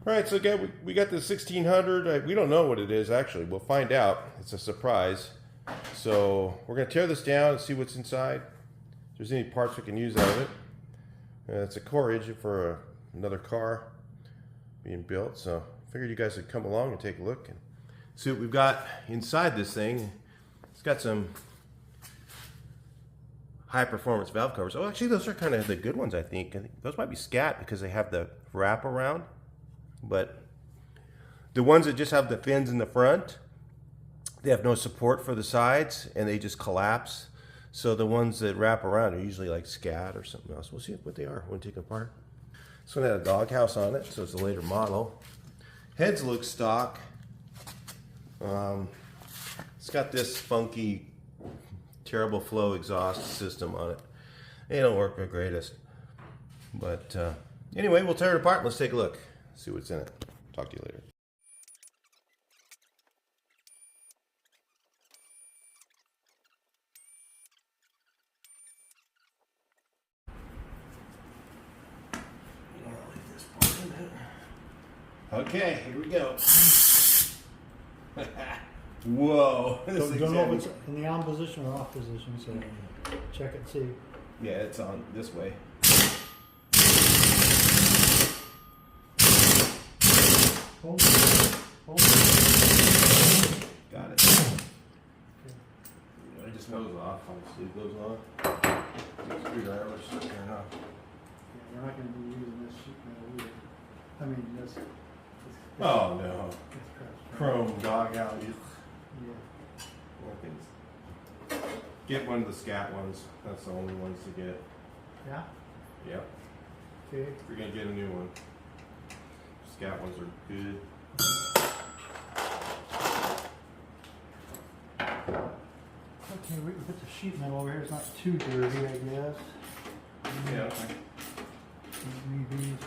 All right, so again, we got the 1600. We don't know what it is, actually. We'll find out. It's a surprise. So we're going to tear this down and see what's inside. If there's any parts we can use out of it. It's a core engine for another car being built. So I figured you guys would come along and take a look and see what we've got inside this thing. It's got some high performance valve covers. Oh, actually, those are kind of the good ones, I think. Those might be scat because they have the wrap around. But the ones that just have the fins in the front, they have no support for the sides and they just collapse. So the ones that wrap around are usually like scat or something else. We'll see what they are when we take them apart. This one had a doghouse on it, so it's a later model. Heads look stock. It's got this funky, terrible flow exhaust system on it. They don't work the greatest. But anyway, we'll tear it apart and let's take a look. See what's in it. Talk to you later. Okay, here we go. Whoa. Don't know if it's in the on position or off position, so check it and see. Yeah, it's on this way. Hold it. Hold it. Got it. Okay. It just goes off. Obviously, it goes on. Screwdriver stuck there, huh? Yeah, we're not going to be using this sheet metal either. I mean, this. Oh no. Chrome dog out. Yeah. Get one of the scat ones. That's the only ones to get. Yeah? Yep. Okay. We're going to get a new one. Scat ones are good. Okay, we can put the sheet metal over here. It's not too dirty, I guess. Yeah. Leave these.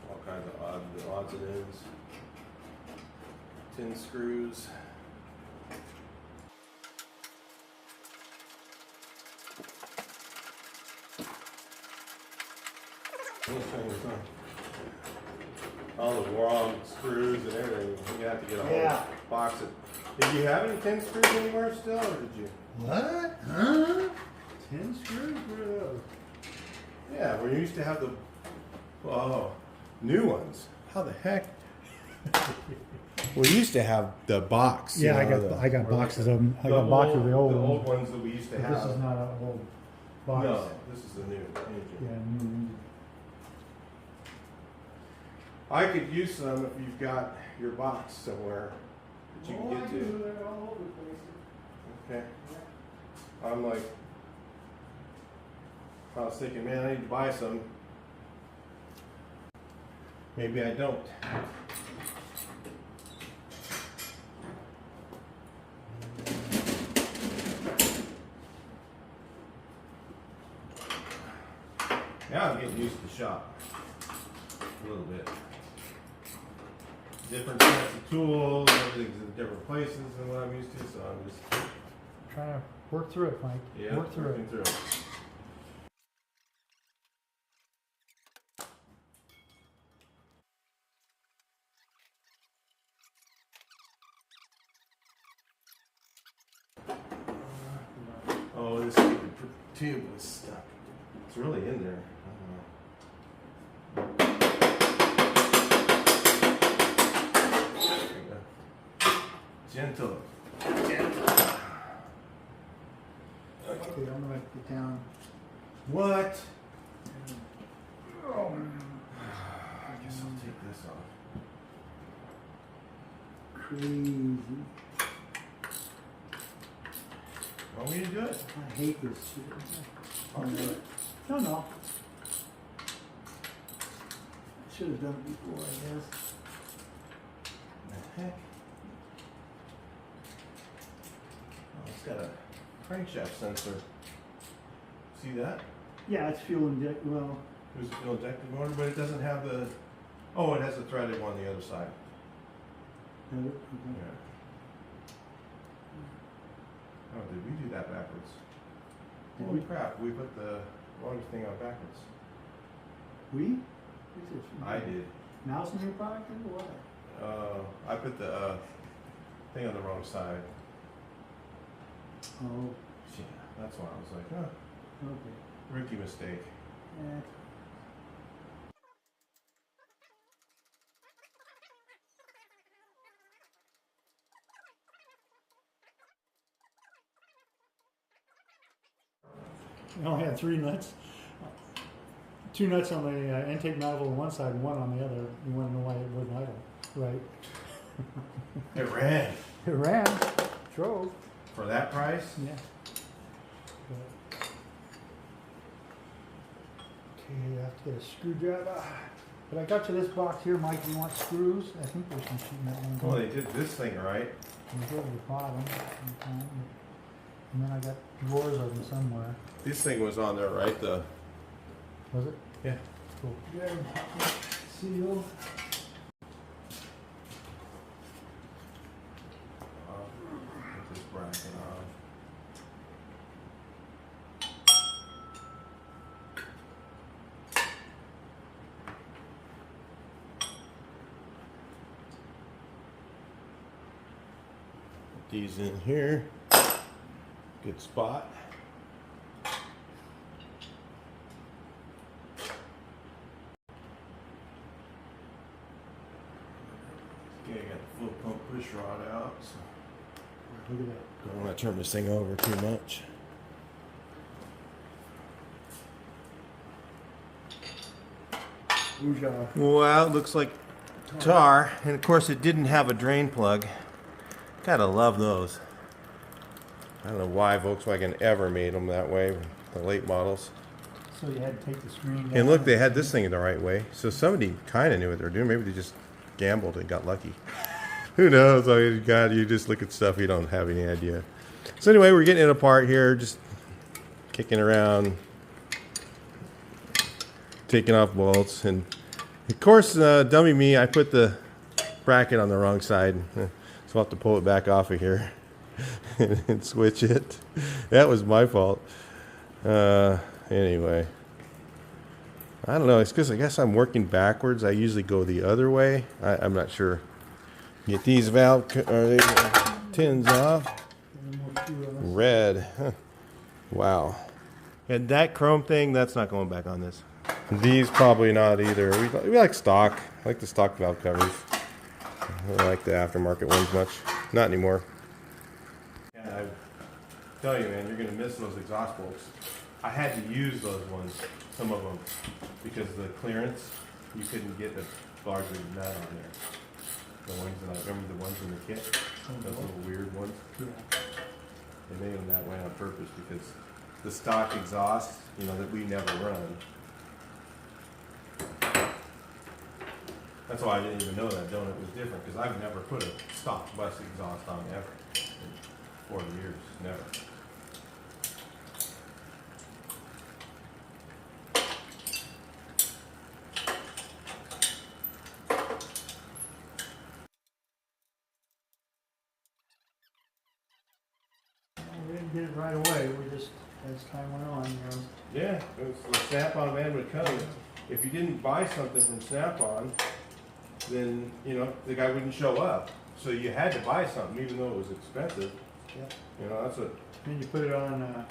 All kinds of odds and ends. Tin screws. All the wrong screws and everything. You have to get a whole box of. Did you have any tin screws anywhere still, or did you? What? Huh? 10 screws? Where are those? Yeah, we used to have the new ones. How the heck? We used to have the box. Yeah, I got boxes of them. I got boxes of the old ones that we used to but have. This is not an old box. No, this is the new engine. Yeah, new engine. I could use some if you've got your box somewhere that you can get to. They're all over the place. Okay. I'm like, I was thinking, man, I need to buy some. Maybe I don't. Now I'm getting used to the shop a little bit. Different sets of tools, everything's in different places than what I'm used to, so I'm just Trying to work through it, Mike. Work through working it. through it. Oh, this stupid tube was stuck. It's really in there. Gentle. Okay, I'm gonna get down. What? Oh. I guess I'll take this off. Crazy. Want me to do it? I hate this shit. I'll do it. No. Should have done it before, I guess. The heck? It's got a crankshaft sensor. See that? Yeah, it's fuel inject. Well, There's a fuel injected motor, but it doesn't have the. Oh, it has the threaded one on the other side. okay. Yeah. Oh, did we do that backwards? Did Holy we? crap! We put the wrong thing on backwards. We? I did. Mouse in your pocket or what? I put the thing on the wrong side. Oh, Yeah, that's why I was like, huh, okay. rookie mistake. Eh. I only had 3 nuts. 2 nuts on the intake manifold on one side and 1 on the other. You want to know why it wasn't idle, right? It ran It ran, drove. for that price. Yeah. Okay, I have to get a screwdriver. But I got you this box here, Mike. You want screws? I think there's some sheet metal in Well, there. they did this thing right. And go to the bottom. And then I got drawers of them somewhere. This thing was on there, right? The Was it? yeah. Cool. There, seal. Put this bracket on. Put these in here. Good spot. Okay, I got the full pump push rod out. So Look at that. don't want to turn this thing over too much. Ouija. Well, it looks like tar, and of course it didn't have a drain plug. Gotta love those. I don't know why Volkswagen ever made them that way, the late models. So you had to take the screen down. And look, they had this thing the right way. So somebody kind of knew what they were doing. Maybe they just gambled and got lucky. Who knows? I mean, God, you just look at stuff you don't have any idea. So anyway, we're getting it apart here, just kicking around, taking off bolts, and of course, dummy me, I put the bracket on the wrong side, so I'll have to pull it back off of here and switch it. That was my fault. Anyway, I don't know. It's because I guess I'm working backwards. I usually go the other way. I'm not sure. Get these valve tins off. Red. Huh. Wow. And that chrome thing, that's not going back on this. These probably not either. We like stock. I like the stock valve covers. I don't like the aftermarket ones much. Not anymore. Yeah, I tell you, man, you're going to miss those exhaust bolts. I had to use those ones, some of them, because the clearance, you couldn't get the larger nut on there. The ones that I remember, the ones in the kit, those little weird ones. Yeah. They made them that way on purpose because the stock exhaust, you know, that we never run. That's why I didn't even know that donut was different, because I've never put a stock bus exhaust on ever in 40 years, never. We didn't get it right away. We just, as time went on, you know. Yeah, the Snap-on man would come. If you didn't buy something from Snap-on, then, you know, the guy wouldn't show up. So you had to buy something, even though it was expensive. Yeah. You know, that's what, Then you put it on,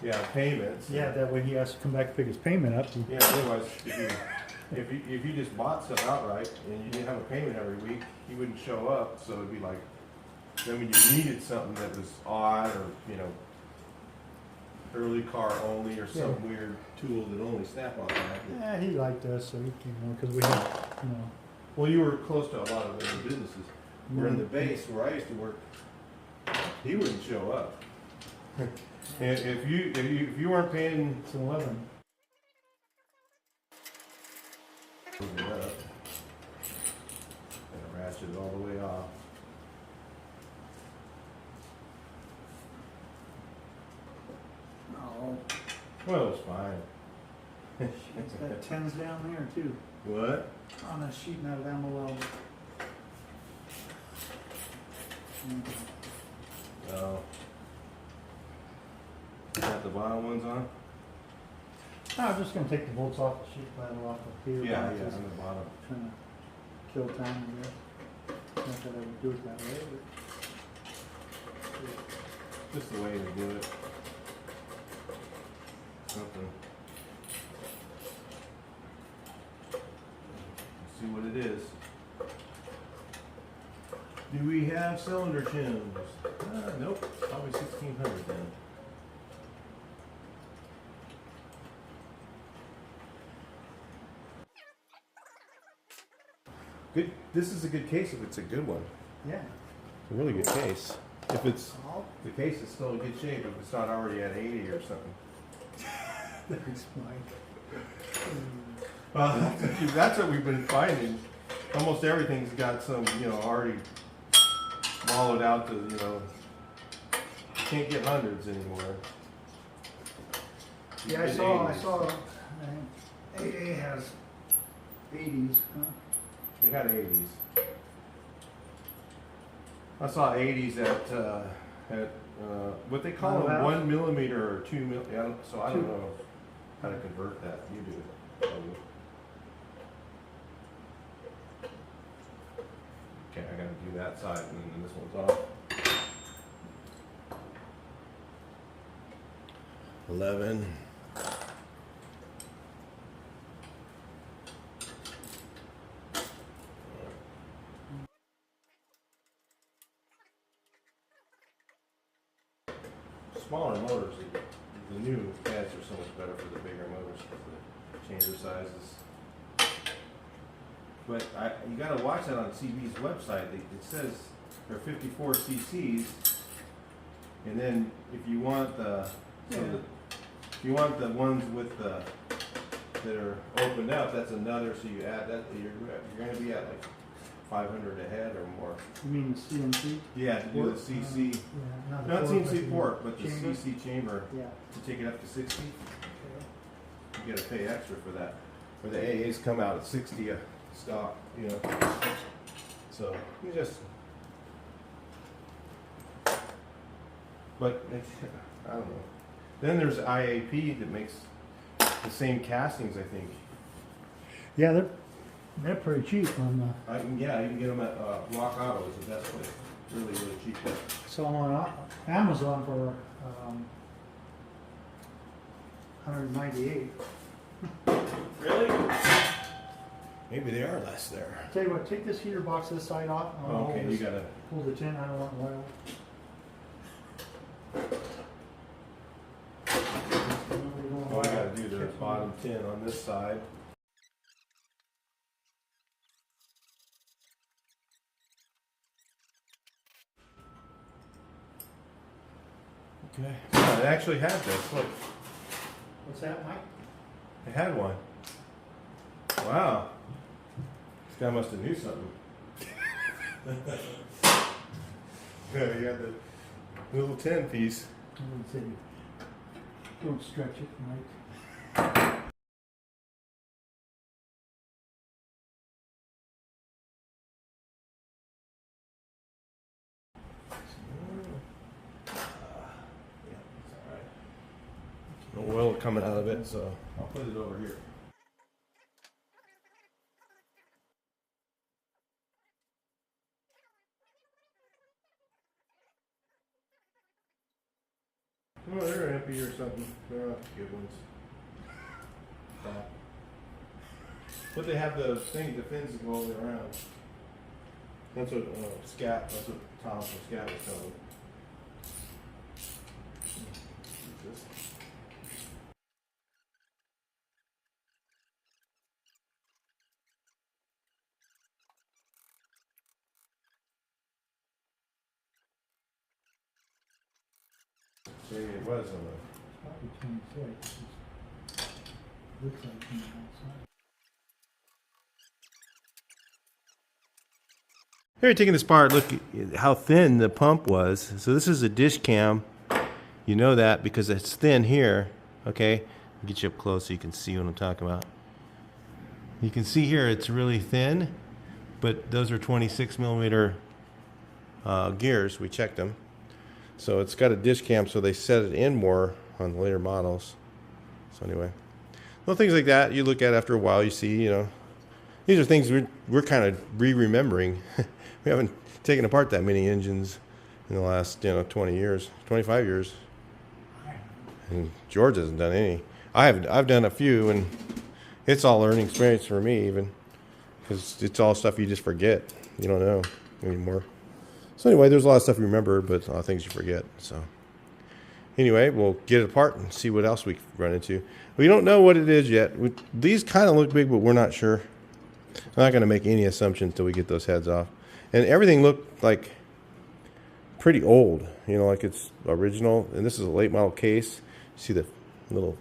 yeah, payments. yeah, that way he has to come back and pick his payment up. Yeah, otherwise, if you just bought stuff outright and you didn't have a payment every week, he wouldn't show up. So it'd be like, then when you needed something that was odd or, you know, early car only or some weird tool that only Snap-on had. Yeah, he liked us, so he came on because we had, you know. Well, you were close to a lot of other businesses. We're in the base where I used to work. He wouldn't show up. And if you weren't paying, It's 11. move it up. And ratchet it all the way off. Oh, Well, it was fine. it's got tens down there too. What? On a sheet metal down below. Oh. Got the bottom ones on? I'm just gonna take the bolts off the sheet metal off the here. Yeah, on the bottom. Trying to kill time, I guess. Not that I would do it that way, but. Just the way to do it. Something. See what it is. Do we have cylinder trims? Nope. Probably 1600 then. Good. This is a good case if it's a good one. Yeah. It's a really good case. If it's the case is still in good shape, if it's not already at 80 or something. That's fine. Well, that's what we've been finding. Almost everything's got some, already wallowed out to, you can't get hundreds anymore. Yeah, I saw, AA has 80s, huh? They got 80s. I saw 80s at what they call them, 1 millimeter or 2 mil. Yeah, so I don't know how to convert that. You do it. Probably. Okay, I gotta do that side, and then this one's off. 11. Smaller motors, the new pads are so much better for the bigger motors because the changer sizes. But you got to watch that on CB's website. It says they're 54 cc's, and then if you want if you want the ones with the that are opened up, that's another. So you add that, you're going to be at like 500 a head or more. You mean the CNC? Yeah, to do the CC. Yeah, Not the CNC port, but the chamber. CC chamber Yeah. to take it up to 60. Okay. You gotta pay extra for that. Or the AAs come out at 60 a stock, So you just. But I don't know. Then there's IAP that makes the same castings, I think. Yeah, they're pretty cheap on the. You can get them at Rock Auto is the best place. Really, really cheap. So I'm on Amazon for 198. Really? Maybe they are less there. Tell you what, take this heater box this side off. Okay, you gotta. Pull the tin. I don't want oil. All I gotta do the bottom tin on this side. Okay. Yeah, it actually had this. Look, What's that, Mike? it had one. Wow. This guy must have knew something. Yeah, you got the little tin piece. Don't stretch it, Mike. No oil coming out of it, so I'll put it over here. Oh, they're empty or something. They're not good ones. But they have the thing, the fins that go all the way around. That's what Scat, that's what Tom from Scat was telling me. See, it was on the. Probably 26. Looks like from the outside. Here, taking this apart, look at how thin the pump was. So this is a dish cam, You know that because it's thin here. Okay, I'll get you up close so you can see what I'm talking about. You can see here it's really thin, but those are 26 millimeter gears. We checked them. So it's got a dish cam, so they set it in more on the later models. So anyway, little things like that you look at after a while. You see, you know, these are things we're kind of remembering. We haven't taken apart that many engines in the last 20 years, 25 years, and George hasn't done any. I've done a few, and it's all learning experience for me, even because it's all stuff you just forget. You don't know anymore. So anyway, there's a lot of stuff you remember, but a lot of things you forget. So anyway, we'll get it apart and see what else we run into. We don't know what it is yet. These kind of look big, but we're not sure. I'm not going to make any assumptions until we get those heads off. And everything looked like pretty old, like it's original. And this is a late model case. See the little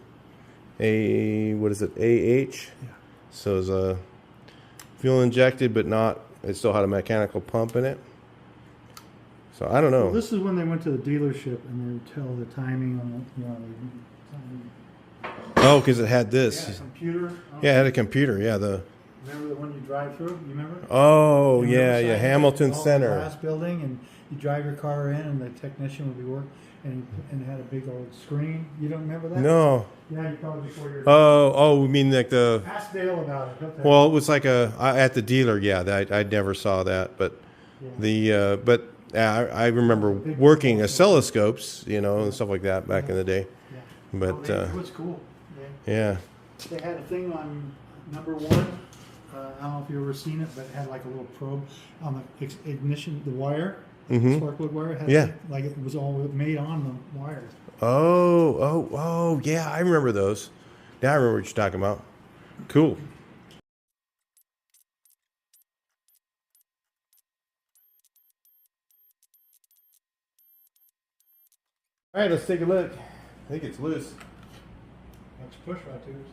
what is it, AH? Yeah. So it's a fuel injected, but not, it still had a mechanical pump in it. So I don't know. Well, this is when they went to the dealership and they would tell the timing on Oh, because it had this. Yeah, computer. Yeah, it had a computer. Yeah, Remember the one you drive through? You remember? Oh, yeah, Hamilton Center. Glass building, and you drive your car in, and the technician would be working, and it had a big old screen. You don't remember that? No. Yeah, you probably before your. Oh, we mean like the. Ask Dale about it. Okay. Well, it was like at the dealer. Yeah, I never saw that, but I remember working oscilloscopes, and stuff like that back in the day. Yeah. But it was cool. Yeah. They had a thing on number 1. I don't know if you've ever seen it, but it had like a little probe on the ignition, the wire, spark plug wire. It had like it was all made on the wires. Oh, yeah, I remember those. Now I remember what you're talking about. Cool. All right, let's take a look. I think it's loose. That's push rod tubes.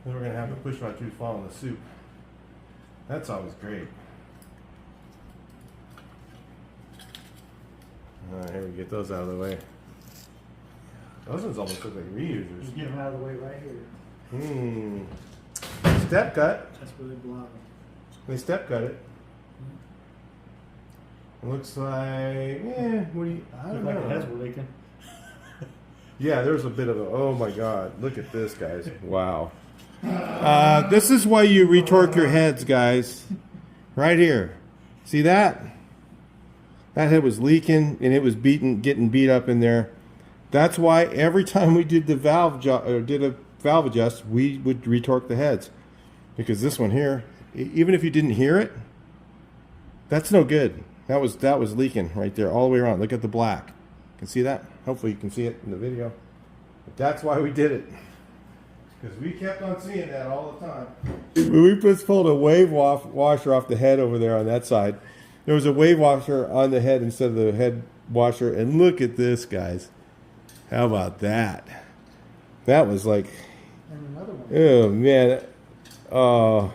Then we're going to have the push rod tubes fall in the soup. That's always great. All right, here we get those out of the way. Those ones almost look like reusers. You get them out of the way right here. Step cut. That's where they block them. They step cut it. It looks like, I don't know. Like the heads were leaking. Yeah, there's a bit of oh my God, look at this, guys. Wow. This is why you retorque your heads, guys. Right here. See that? That head was leaking and it was getting beat up in there. That's why every time we did a valve adjust, we would retorque the heads. Because this one here, even if you didn't hear it, that's no good. That was leaking right there all the way around. Look at the black. You can see that? Hopefully you can see it in the video. But that's why we did it. Because we kept on seeing that all the time. When we pulled a wave washer off the head over there on that side, there was a wave washer on the head instead of the head washer. And look at this, guys. How about that? That was like... And another one. Oh, man.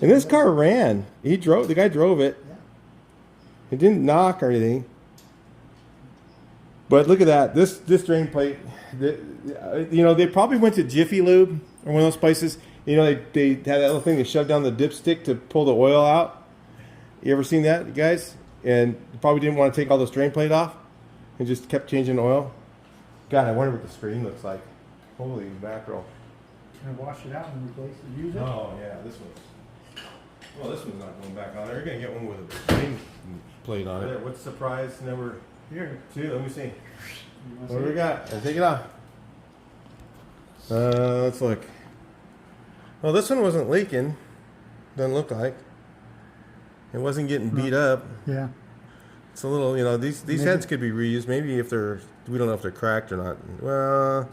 And this car ran. The guy drove it. Yeah. It didn't knock or anything. But look at that. This drain plate, they probably went to Jiffy Lube or one of those places. They had that little thing they shoved down the dipstick to pull the oil out. You ever seen that, you guys? And you probably didn't want to take all this drain plate off and just kept changing oil. God, I wonder what the screen looks like. Holy mackerel. Can I wash it out and replace it? Use it? Oh, yeah, this one's not going back on there. You're going to get one with a drain plate on it. What's the prize number? Here, 2. Let me see. What do we got? Let's take it off. Let's look. Well, this one wasn't leaking. Doesn't look like. It wasn't getting beat up. Yeah. It's a little, these heads could be reused. Maybe if we don't know if they're cracked or not. Well,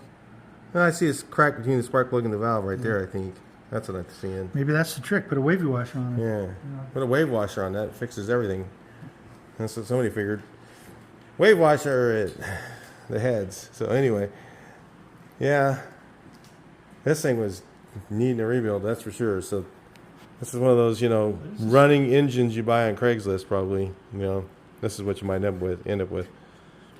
I see it's cracked between the spark plug and the valve right there, I think. That's what I'm seeing. Maybe that's the trick. Put a wavy washer on it. Yeah. Put a wave washer on that. It fixes everything. That's what somebody figured. Wave washer the heads. So anyway, yeah, this thing was needing a rebuild, that's for sure. So this is one of those, running engines you buy on Craigslist probably. This is what you might end up with.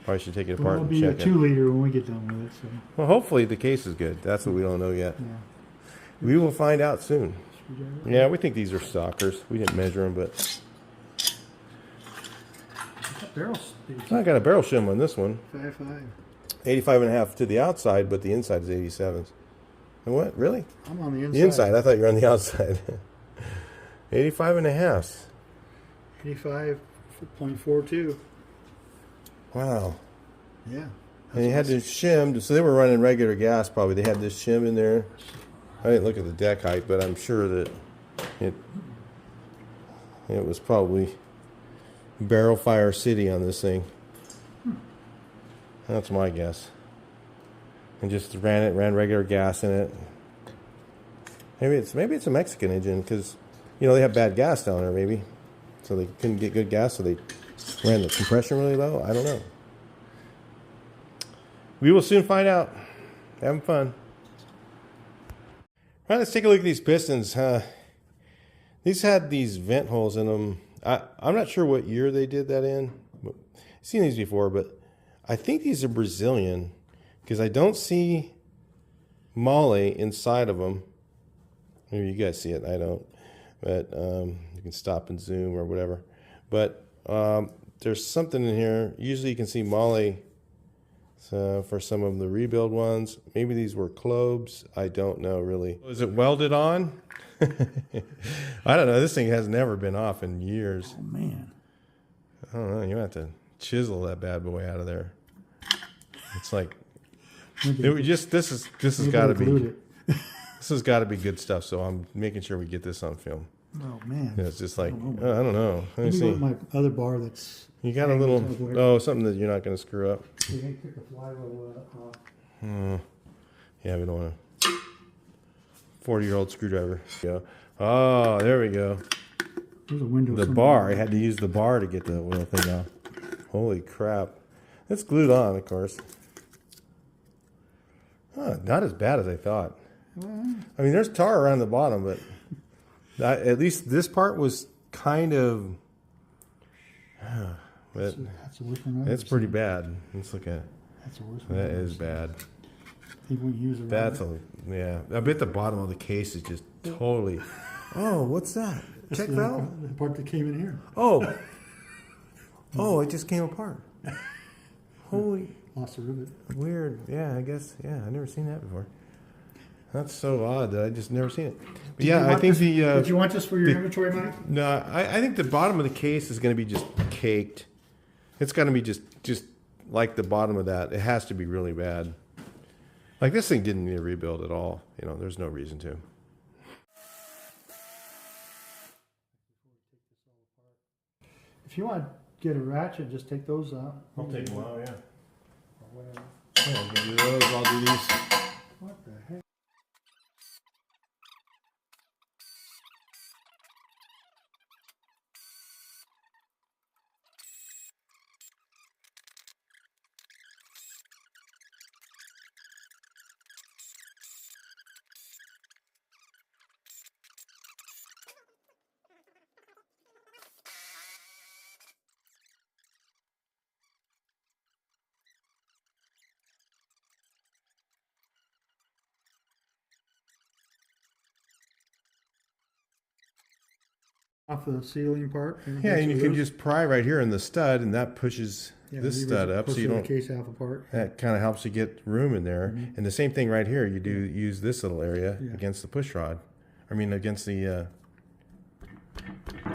Probably should take it Well, apart it'll and be a check it. 2-liter when we get done with it. So Well, hopefully the case is good. That's what we don't know yet. yeah. We will find out soon. Yeah, we think these are stockers. We didn't measure them, but Barrel space. I got a barrel shim on this one. 5.5. 85.5 to the outside, but the inside is 87s. And what? Really? I'm on the inside. The inside. I thought you were on the outside. 85.5. 85.42. Wow. Yeah. And he had this shim, so they were running regular gas probably. They had this shim in there. I didn't look at the deck height, but I'm sure that it was probably barrel fire city on this thing. That's my guess. And just ran regular gas in it. Maybe it's a Mexican engine because they have bad gas down there maybe, so they couldn't get good gas, so they ran the compression really low. I don't know. We will soon find out. Having fun. All right, let's take a look at these pistons. These had these vent holes in them. I'm not sure what year they did that in. I've seen these before, but I think these are Brazilian because I don't see Male inside of them. Maybe you guys see it. I don't. But you can stop and zoom or whatever. But there's something in here. Usually you can see Male. So for some of the rebuild ones, maybe these were Clobes. I don't know really. Is it welded on? I don't know. This thing has never been off in years. Oh man. I don't know. You have to chisel that bad boy out of there. It's like this has got to be this has got to be good stuff. So I'm making sure we get this on film. Oh man. Yeah, it's just like I don't know. Let me see. My other bar that's. You got a little something that you're not going to screw up. You can pick the flywheel off. Yeah, we don't want a 40-year-old screwdriver. Go. Oh, there we go. There's a window. The bar. I had to use the bar to get the wheel thing off. Holy crap! It's glued on, of course. Not as bad as I thought. I mean, there's tar around the bottom, but at least this part was kind of. But that's the worst one. it's pretty bad. Let's look at it. That's the worst one. That is bad. Think we use it. That's yeah. I bet the bottom of the case is just totally. Oh, what's that? Check valve. The part that came in here. Oh. Oh, it just came apart. Holy. Lost a rivet. Weird. Yeah, I guess. Yeah, I've never seen that before. That's so odd that I just never seen it. But yeah, I think the. Did you want this for your inventory, Mike? No, I think the bottom of the case is going to be just caked. It's going to be just like the bottom of that. It has to be really bad. Like this thing didn't need a rebuild at all. There's no reason to. If you want to get a ratchet, just take those out. I'll take them out, yeah. Or whatever. Yeah, I'll do those. I'll do these. What the heck? Off the ceiling part. Yeah, and you can just pry right here in the stud, and that pushes this stud up, so you don't. The case half apart. That kind of helps you get room in there. Mm-hmm. And the same thing right here. You do use this little area against the push rod. I mean, against the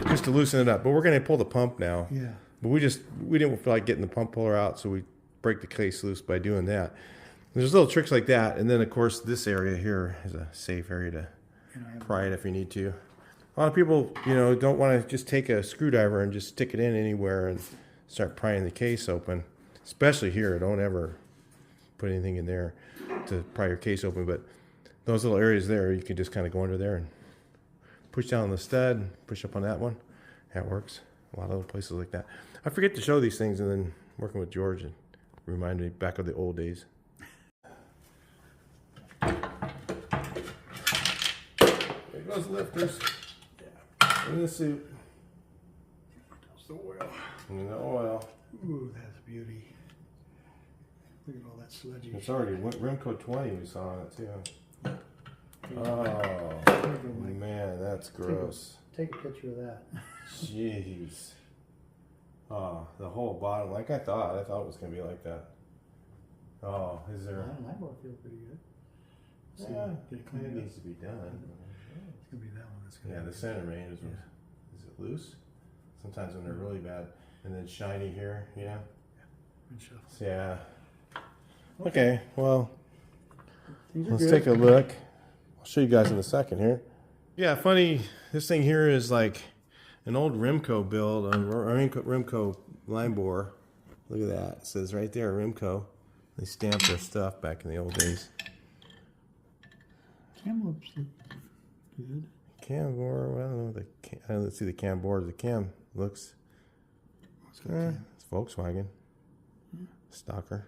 just to loosen it up. But we're going to pull the pump now. Yeah. But we didn't feel like getting the pump puller out, so we break the case loose by doing that. There's little tricks like that, and then of course this area here is a safe area to pry it if you need to. A lot of people, don't want to just take a screwdriver and just stick it in anywhere and start prying the case open. Especially here, don't ever put anything in there to pry your case open. But those little areas there, you can just kind of go under there and push down on the stud, push up on that one. That works. A lot of other places like that. I forget to show these things, and then working with George and remind me back of the old days. There goes the lifters. In the suit. There's the oil. And the oil. Ooh, that's a beauty. Look at all that sludgy. It's already Rimco 20 we saw on it too. There Oh you go, Mike. man, that's gross. Take a picture of that. Jeez. Oh, the whole bottom, like I thought. I thought it was gonna be like that. Oh, is there? I feel pretty good. So, Yeah, get it cleaned it up. needs to be done. It's gonna be that one. That's gonna Yeah, be the center main is it loose? Sometimes when they're really bad, and then shiny here. Yeah. good shuffle. Yeah. Okay. Well, Things are let's good. take a look. I'll show you guys in a second here. Yeah, funny. This thing here is like an old Rimco build, a Rimco line bore. Look at that. It says right there, Rimco. They stamped their stuff back in the old days. Cam looks good. Cam bore. I don't know. I don't see the cam bore. The cam looks. What's got cam? It's Volkswagen. Stalker.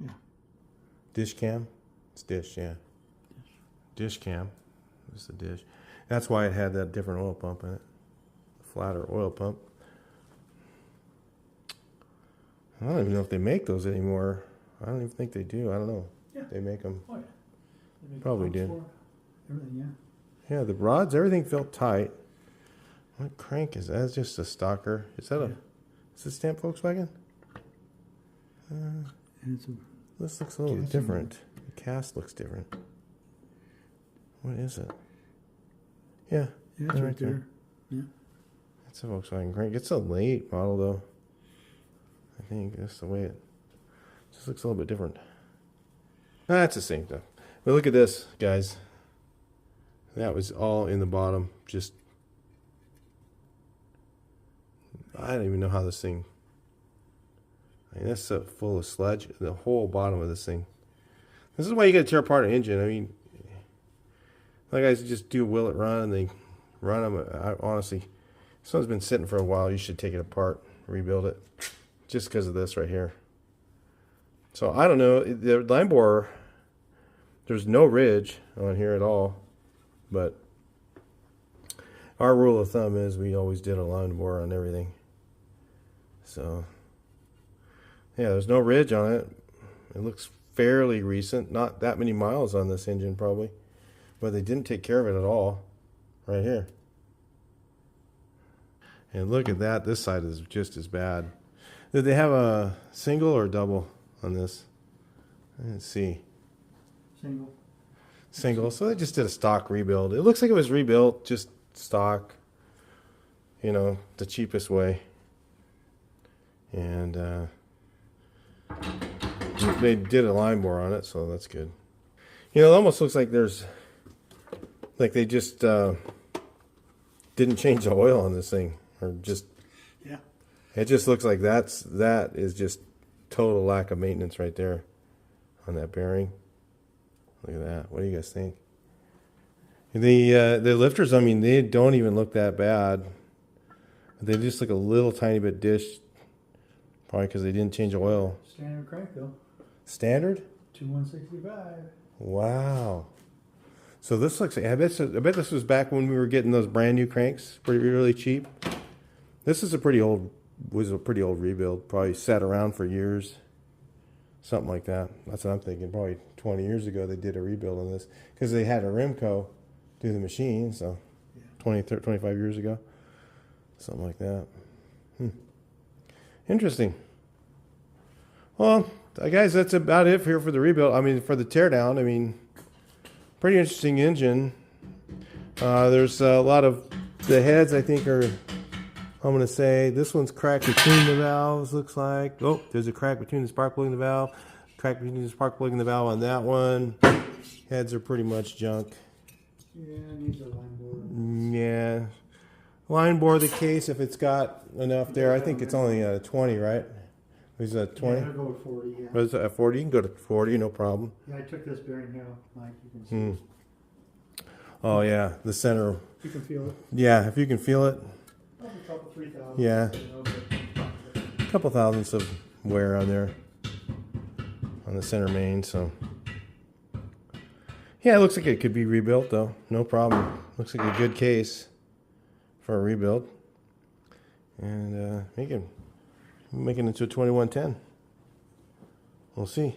Yeah. Dish cam. It's dish. Yeah. Dish cam. It's the dish. That's why it had that different oil pump in it. Flatter oil pump. I don't even know if they make those anymore. I don't even think they do. I don't know. Yeah. They make them. Oh yeah. They make Probably pumps did. for it. Everything, yeah. Yeah, the rods, everything felt tight. What crank is that? That's just a stalker. Is that is this stamp Volkswagen? And it's a This looks a little bit Casting. different. The cast looks different. What is it? Yeah. yeah, it's right there. Yeah. It's a Volkswagen crank. It's a late model though. I think that's the way it just looks a little bit different. That's the same stuff. But look at this, guys. That was all in the bottom. Just I don't even know how this thing. I mean, that's so full of sludge. The whole bottom of this thing. This is why you got to tear apart an engine. I mean, like guys just do will it run and they run them. Honestly, if someone's been sitting for a while, you should take it apart, rebuild it, just because of this right here. So I don't know. The line bore, there's no ridge on here at all, but our rule of thumb is we always did a line bore on everything. So yeah, there's no ridge on it. It looks fairly recent. Not that many miles on this engine probably, but they didn't take care of it at all. Right here. And look at that. This side is just as bad. Did they have a single or double on this? Let's see. Single. Single. So they just did a stock rebuild. It looks like it was rebuilt, just stock. You know, the cheapest way. And they did a line bore on it, so that's good. You know, it almost looks like there's, like they just didn't change the oil on this thing, or just. Yeah. It just looks like that is just total lack of maintenance right there on that bearing. Look at that. What do you guys think? The lifters, I mean, they don't even look that bad. They just look a little tiny bit dished, probably because they didn't change the oil. Standard crank though. Standard? 2165. Wow. So this looks like, I bet this was back when we were getting those brand new cranks, really cheap. This is was a pretty old rebuild. Probably sat around for years. Something like that. That's what I'm thinking. Probably 20 years ago they did a rebuild on this. Because they had a Rimco do the machine. So 25 years ago. Something like that. Interesting. Well, guys, that's about it here for the rebuild. I mean, for the teardown. I mean, pretty interesting engine. There's a lot of the heads, I think, are, I'm going to say, this one's cracked between the valves, looks like. Oh, there's a crack between the spark plug and the valve. Crack between the spark plug and the valve on that one. Heads are pretty much junk. Yeah, it needs a line board. Yeah. Line bore the case if it's got enough there. I think it's only a 20, right? Is that 20? Yeah, I'll go with 40, yeah. What is that, 40? You can go to 40, no problem. Yeah, I took this bearing here, Mike. You can see. Oh, yeah. The center. You can feel it. Yeah, if you can feel it. Probably a couple, 3,000. Yeah. You know, but- A couple thousandths of wear on there. On the center main, so. Yeah, it looks like it could be rebuilt, though. No problem. Looks like a good case for a rebuild. And make it into a 2110. We'll see.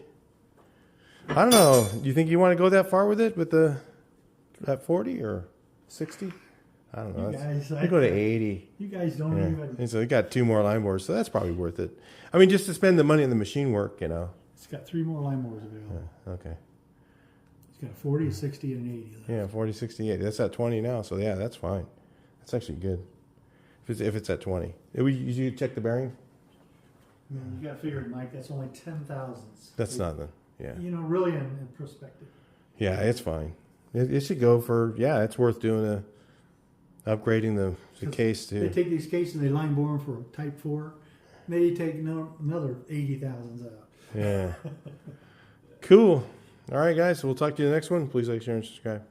I don't know. Do you think you want to go that far with it, with that 40 or 60? I don't know. You guys, I go to 80. You guys don't even. And so we got 2 more line bores, so that's probably worth it. I mean, just to spend the money on the machine work, you know. It's got 3 more line mowers available. Okay. It's got a 40, a 60, and an 80. Left. Yeah, 40, 60, 80. That's at 20 now, so yeah, that's fine. That's actually good. If it's at 20. You check the bearing? I mean, you got to figure it, Mike. That's only 10 thousandths. That's nothing. Yeah. You know, really in perspective. Yeah, it's fine. It should go for, yeah, it's worth doing upgrading the case too. They take these cases and they line bore them for a Type 4. Maybe take another 80 thousandths out. Yeah. Cool. All right, guys. So we'll talk to you in the next one. Please like, share, and subscribe.